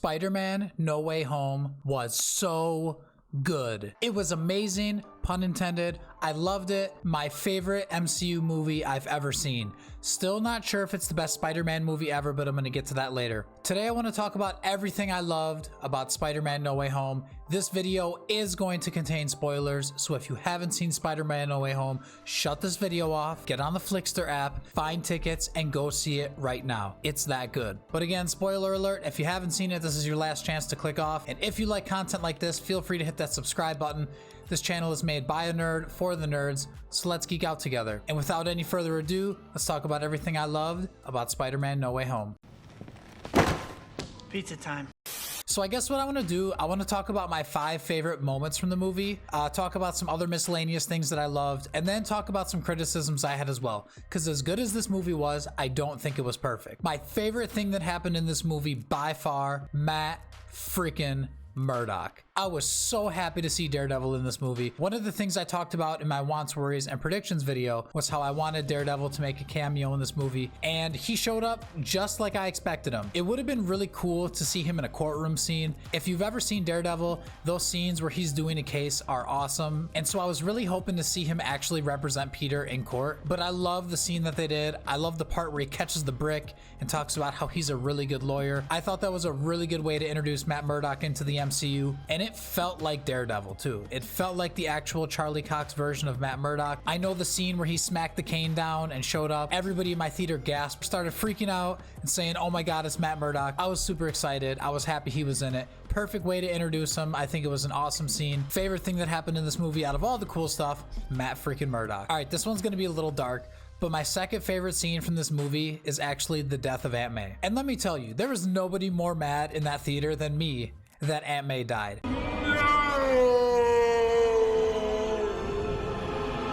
Spider-Man No Way Home was so good. It was amazing, pun intended. I loved it. My favorite MCU movie I've ever seen. Still not sure if it's the best Spider-Man movie ever, but I'm gonna get to that later. Today I want to talk about everything I loved about Spider-Man No Way Home. This video is going to contain spoilers, so if you haven't seen Spider-Man No Way Home, shut this video off, get on the Flickster app, find tickets, and go see it right now. It's that good. But again, spoiler alert, if you haven't seen it, this is your last chance to click off. And if you like content like this, feel free to hit that subscribe button. This channel is made by a nerd for the nerds, so let's geek out together. And without any further ado, let's talk about everything I loved about Spider-Man No Way Home. Pizza time. So I guess what I want to do, I want to talk about my 5 favorite moments from the movie, talk about some other miscellaneous things that I loved, and then talk about some criticisms I had as well. Because as good as this movie was, I don't think it was perfect. My favorite thing that happened in this movie by far, Matt freaking Murdock. I was so happy to see Daredevil in this movie. One of the things I talked about in my wants, worries, and predictions video was how I wanted Daredevil to make a cameo in this movie, and he showed up just like I expected him. It would have been really cool to see him in a courtroom scene. If you've ever seen Daredevil, those scenes where he's doing a case are awesome, and so I was really hoping to see him actually represent Peter in court. But I love the scene that they did. I love the part where he catches the brick and talks about how he's a really good lawyer. I thought that was a really good way to introduce Matt Murdock into the MCU, and it felt like Daredevil too. It felt like the actual Charlie Cox version of Matt Murdock. I know the scene where he smacked the cane down and showed up. Everybody in my theater gasped, started freaking out and saying, oh my God, it's Matt Murdock. I was super excited. I was happy he was in it. Perfect way to introduce him. I think it was an awesome scene. Favorite thing that happened in this movie out of all the cool stuff, Matt freaking Murdock. All right, this one's gonna be a little dark, but my second favorite scene from this movie is actually the death of Aunt May. And let me tell you, there was nobody more mad in that theater than me that Aunt May died.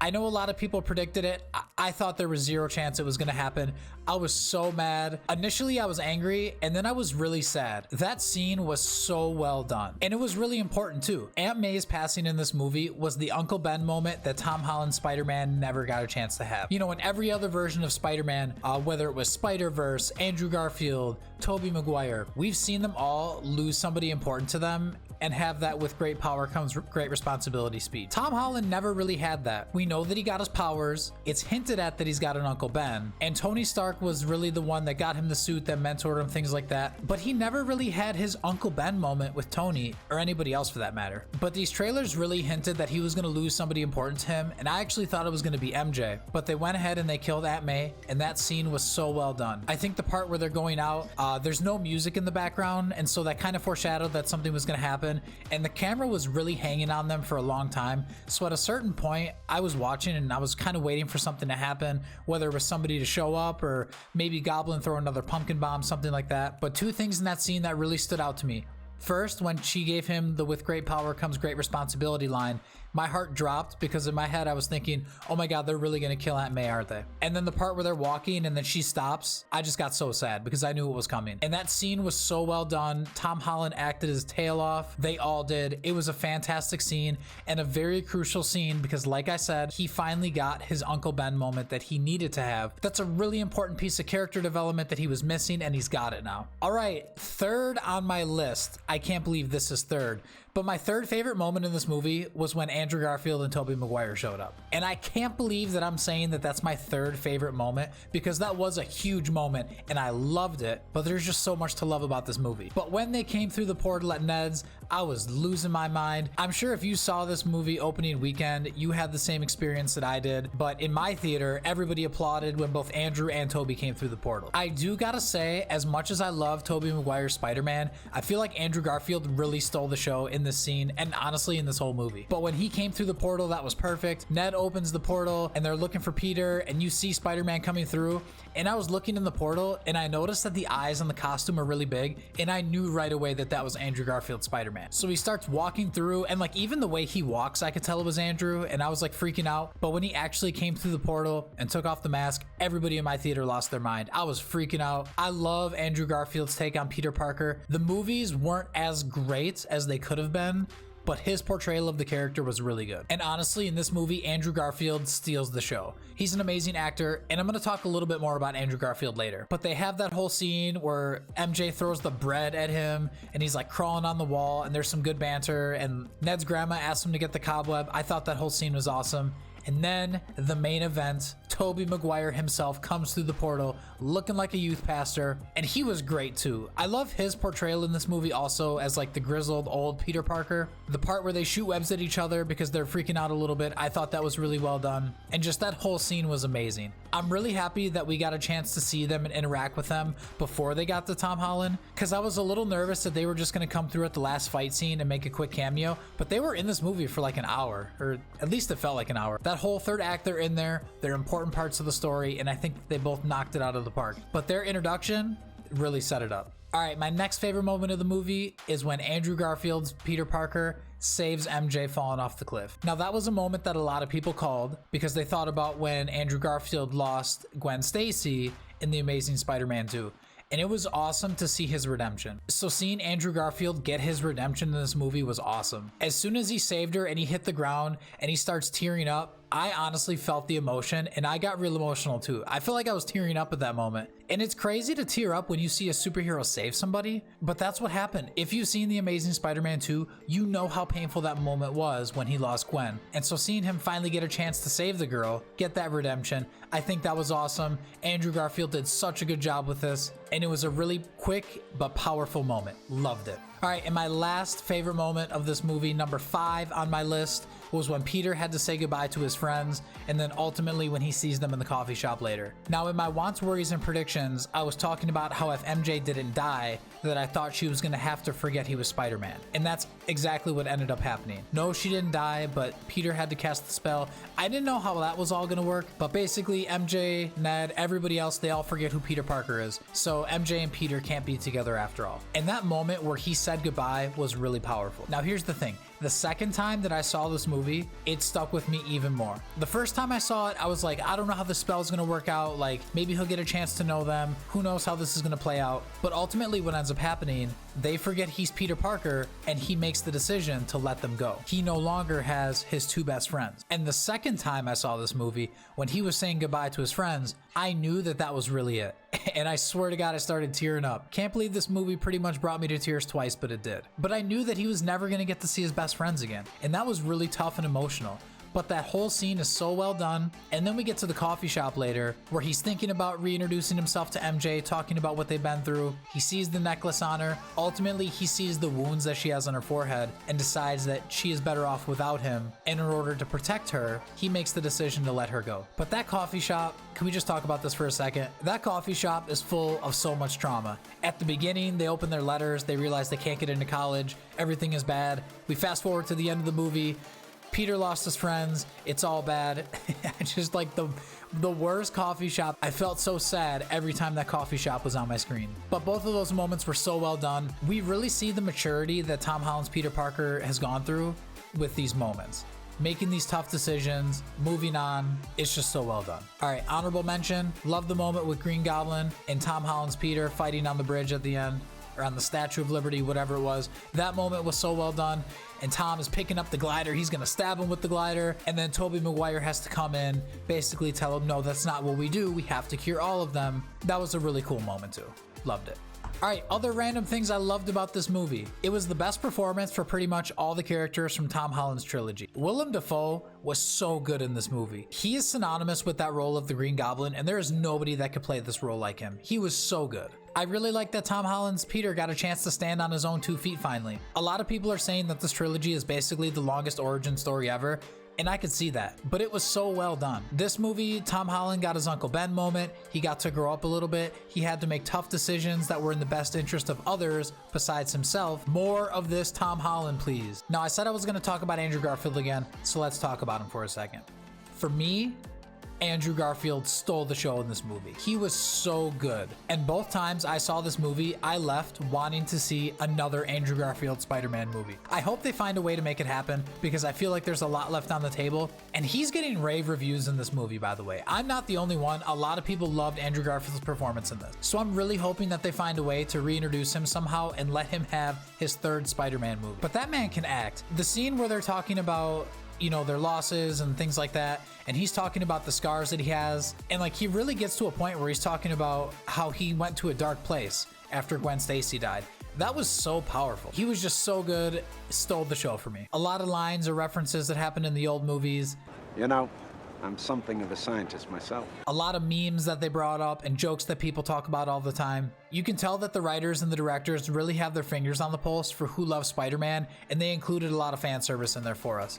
I know a lot of people predicted it. I thought there was zero chance it was gonna happen. I was so mad. Initially, I was angry, and then I was really sad. That scene was so well done. And it was really important too. Aunt May's passing in this movie was the Uncle Ben moment that Tom Holland's Spider-Man never got a chance to have. You know, in every other version of Spider-Man, whether it was Spider-Verse, Andrew Garfield, Tobey Maguire, we've seen them all lose somebody important to them and have that with great power comes great responsibility speed. Tom Holland never really had that. We know that he got his powers. It's hinted at that he's got an Uncle Ben. And Tony Stark was really the one that got him the suit, that mentored him, things like that. But he never really had his Uncle Ben moment with Tony, or anybody else for that matter. But these trailers really hinted that he was gonna lose somebody important to him, and I actually thought it was gonna be MJ. But they went ahead and they killed Aunt May, and that scene was so well done. I think the part where they're going out, there's no music in the background, and so that kind of foreshadowed that something was gonna happen. And the camera was really hanging on them for a long time. So at a certain point, I was watching and I was kind of waiting for something to happen, whether it was somebody to show up or maybe Goblin throw another pumpkin bomb, something like that. But 2 things in that scene that really stood out to me. First, when she gave him the "with great power comes great responsibility" line, my heart dropped because in my head I was thinking, oh my God, they're really gonna kill Aunt May, aren't they? And then the part where they're walking and then she stops, I just got so sad because I knew it was coming. And that scene was so well done. Tom Holland acted his tail off. They all did. It was a fantastic scene and a very crucial scene because, like I said, he finally got his Uncle Ben moment that he needed to have. That's a really important piece of character development that he was missing, and he's got it now. All right, third on my list. I can't believe this is third. But my third favorite moment in this movie was when Andrew Garfield and Tobey Maguire showed up. And I can't believe that I'm saying that that's my third favorite moment because that was a huge moment and I loved it, but there's just so much to love about this movie. But when they came through the portal at Ned's, I was losing my mind. I'm sure if you saw this movie opening weekend, you had the same experience that I did, but in my theater, everybody applauded when both Andrew and Tobey came through the portal. I do gotta say, as much as I love Tobey Maguire's Spider-Man, I feel like Andrew Garfield really stole the show in this scene and honestly in this whole movie. But when he came through the portal, that was perfect. Ned opens the portal and they're looking for Peter and you see Spider-Man coming through, and I was looking in the portal and I noticed that the eyes on the costume are really big, and I knew right away that that was Andrew Garfield's Spider-Man. So he starts walking through, and like even the way he walks, I could tell it was Andrew, and I was like freaking out. But when he actually came through the portal and took off the mask, everybody in my theater lost their mind. I was freaking out. I love Andrew Garfield's take on Peter Parker. The movies weren't as great as they could have been, but his portrayal of the character was really good. And honestly, in this movie, Andrew Garfield steals the show. He's an amazing actor, and I'm gonna talk a little bit more about Andrew Garfield later. But they have that whole scene where MJ throws the bread at him, and he's like crawling on the wall, and there's some good banter, and Ned's grandma asks him to get the cobweb. I thought that whole scene was awesome. And then the main event, Tobey Maguire himself comes through the portal looking like a youth pastor, and he was great too. I love his portrayal in this movie also as like the grizzled old Peter Parker. The part where they shoot webs at each other because they're freaking out a little bit, I thought that was really well done. And just that whole scene was amazing. I'm really happy that we got a chance to see them and interact with them before they got to Tom Holland, because I was a little nervous that they were just going to come through at the last fight scene and make a quick cameo, but they were in this movie for like an hour, or at least it felt like an hour. That whole third act, they're in there, they're important parts of the story, and I think they both knocked it out of the park. But their introduction really set it up. All right, my next favorite moment of the movie is when Andrew Garfield's Peter Parker saves MJ falling off the cliff. Now, that was a moment that a lot of people called because they thought about when Andrew Garfield lost Gwen Stacy in The Amazing Spider-Man 2. And it was awesome to see his redemption. So seeing Andrew Garfield get his redemption in this movie was awesome. As soon as he saved her and he hit the ground and he starts tearing up, I honestly felt the emotion, and I got real emotional too. I feel like I was tearing up at that moment. And it's crazy to tear up when you see a superhero save somebody, but that's what happened. If you've seen The Amazing Spider-Man 2, you know how painful that moment was when he lost Gwen. And so seeing him finally get a chance to save the girl, get that redemption, I think that was awesome. Andrew Garfield did such a good job with this, and it was a really quick but powerful moment. Loved it. All right, and my last favorite moment of this movie, number 5 on my list, was when Peter had to say goodbye to his friends, and then ultimately when he sees them in the coffee shop later. Now, in my wants, worries, and predictions, I was talking about how if MJ didn't die, that I thought she was gonna have to forget he was Spider-Man. And that's exactly what ended up happening. No, she didn't die, but Peter had to cast the spell. I didn't know how that was all gonna work, but basically MJ, Ned, everybody else, they all forget who Peter Parker is. So MJ and Peter can't be together after all. And that moment where he said goodbye was really powerful. Now, here's the thing. The second time that I saw this movie, it stuck with me even more. The first time I saw it, I was like, I don't know how the spell's gonna work out. Like, maybe he'll get a chance to know them. Who knows how this is gonna play out? But ultimately, what ends up happening, they forget he's Peter Parker, and he makes the decision to let them go. He no longer has his 2 best friends. And the second time I saw this movie, when he was saying goodbye to his friends, I knew that that was really it. And I swear to God, I started tearing up. Can't believe this movie pretty much brought me to tears twice, but it did. But I knew that he was never gonna get to see his best friends again. And that was really tough and emotional. But that whole scene is so well done. And then we get to the coffee shop later where he's thinking about reintroducing himself to MJ, talking about what they've been through. He sees the necklace on her. Ultimately, he sees the wounds that she has on her forehead and decides that she is better off without him. And in order to protect her, he makes the decision to let her go. But that coffee shop, can we just talk about this for a second? That coffee shop is full of so much trauma. At the beginning, they open their letters. They realize they can't get into college. Everything is bad. We fast forward to the end of the movie. Peter lost his friends. It's all bad. Just like the worst coffee shop. I felt so sad every time that coffee shop was on my screen. But both of those moments were so well done. We really see the maturity that Tom Holland's Peter Parker has gone through with these moments. Making these tough decisions, moving on. It's just so well done. All right, honorable mention. Love the moment with Green Goblin and Tom Holland's Peter fighting on the bridge at the end, or on the Statue of Liberty, whatever it was. That moment was so well done. And Tom is picking up the glider. He's gonna stab him with the glider. And then Tobey Maguire has to come in, basically tell him, no, that's not what we do. We have to cure all of them. That was a really cool moment too. Loved it. All right, other random things I loved about this movie. It was the best performance for pretty much all the characters from Tom Holland's trilogy. Willem Dafoe was so good in this movie. He is synonymous with that role of the Green Goblin, and there is nobody that could play this role like him. He was so good. I really like that Tom Holland's Peter got a chance to stand on his own 2 feet finally. A lot of people are saying that this trilogy is basically the longest origin story ever, and I could see that, but it was so well done. This movie, Tom Holland got his Uncle Ben moment. He got to grow up a little bit. He had to make tough decisions that were in the best interest of others besides himself. More of this Tom Holland, please. Now, I said I was gonna talk about Andrew Garfield again, so let's talk about him for a second. For me, Andrew Garfield stole the show in this movie. He was so good. And both times I saw this movie, I left wanting to see another Andrew Garfield Spider-Man movie. I hope they find a way to make it happen because I feel like there's a lot left on the table. And he's getting rave reviews in this movie, by the way. I'm not the only one. A lot of people loved Andrew Garfield's performance in this. So I'm really hoping that they find a way to reintroduce him somehow and let him have his third Spider-Man movie. But that man can act. The scene where they're talking about, you know, their losses and things like that, and he's talking about the scars that he has, and like he really gets to a point where he's talking about how he went to a dark place after Gwen Stacy died. That was so powerful. He was just so good, stole the show for me. A lot of lines or references that happened in the old movies. You know, I'm something of a scientist myself. A lot of memes that they brought up and jokes that people talk about all the time. You can tell that the writers and the directors really have their fingers on the pulse for who loves Spider-Man, and they included a lot of fan service in there for us.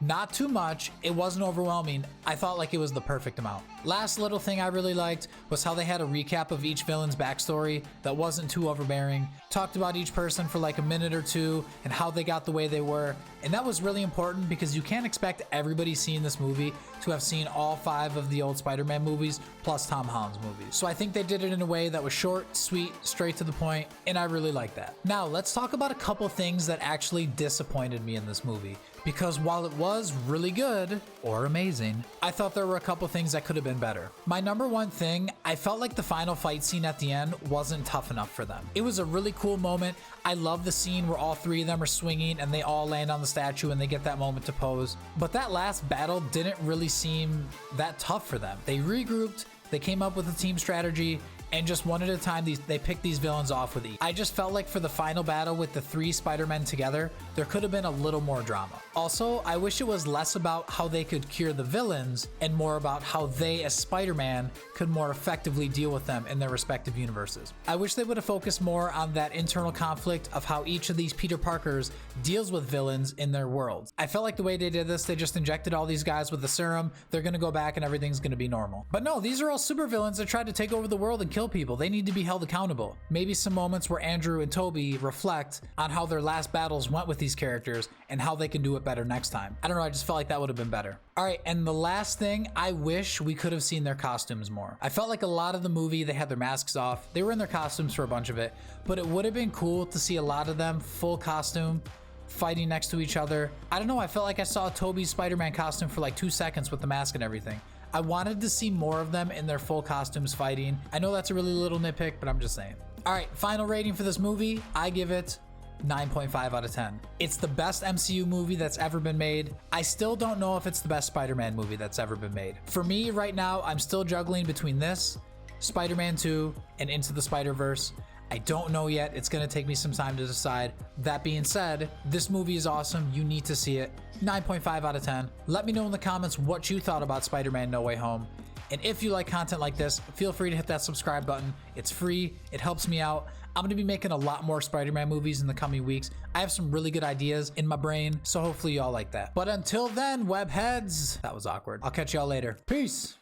Not too much, it wasn't overwhelming. I thought like it was the perfect amount. Last little thing I really liked was how they had a recap of each villain's backstory that wasn't too overbearing. Talked about each person for like a minute or two and how they got the way they were. And that was really important because you can't expect everybody seeing this movie to have seen all 5 of the old Spider-Man movies plus Tom Holland's movies. So I think they did it in a way that was short, sweet, straight to the point, and I really like that. Now let's talk about a couple things that actually disappointed me in this movie. Because while it was really good or amazing, I thought there were a couple things that could have been better. My number one thing, I felt like the final fight scene at the end wasn't tough enough for them. It was a really cool moment. I love the scene where all 3 of them are swinging and they all land on the statue and they get that moment to pose. But that last battle didn't really seem that tough for them. They regrouped, they came up with a team strategy, and just one at a time they picked these villains off with each. I just felt like for the final battle with the 3 Spider-Men together, there could have been a little more drama. Also, I wish it was less about how they could cure the villains and more about how they as Spider-Man could more effectively deal with them in their respective universes. I wish they would have focused more on that internal conflict of how each of these Peter Parkers deals with villains in their worlds. I felt like the way they did this, they just injected all these guys with the serum, they're gonna go back and everything's gonna be normal. But no, these are all supervillains that tried to take over the world and kill people. They need to be held accountable. Maybe some moments where Andrew and Toby reflect on how their last battles went with these characters and how they can do it better next time. I don't know, I just felt like that would have been better. All right, and the last thing, I wish we could have seen their costumes more. I felt like a lot of the movie, they had their masks off. They were in their costumes for a bunch of it, but it would have been cool to see a lot of them full costume, fighting next to each other. I don't know, I felt like I saw Toby's Spider-Man costume for like 2 seconds with the mask and everything. I wanted to see more of them in their full costumes fighting. I know that's a really little nitpick, but I'm just saying. All right, final rating for this movie, I give it 9.5 out of 10. It's the best MCU movie that's ever been made. I still don't know if it's the best Spider-Man movie that's ever been made. For me right now, I'm still juggling between this, Spider-Man 2, and Into the Spider-Verse. I don't know yet. It's gonna take me some time to decide. That being said, this movie is awesome. You need to see it. 9.5 out of 10. Let me know in the comments what you thought about Spider-Man No Way Home. And if you like content like this, feel free to hit that subscribe button. It's free. It helps me out. I'm gonna be making a lot more Spider-Man movies in the coming weeks. I have some really good ideas in my brain, so hopefully y'all like that. But until then, webheads, that was awkward. I'll catch y'all later. Peace.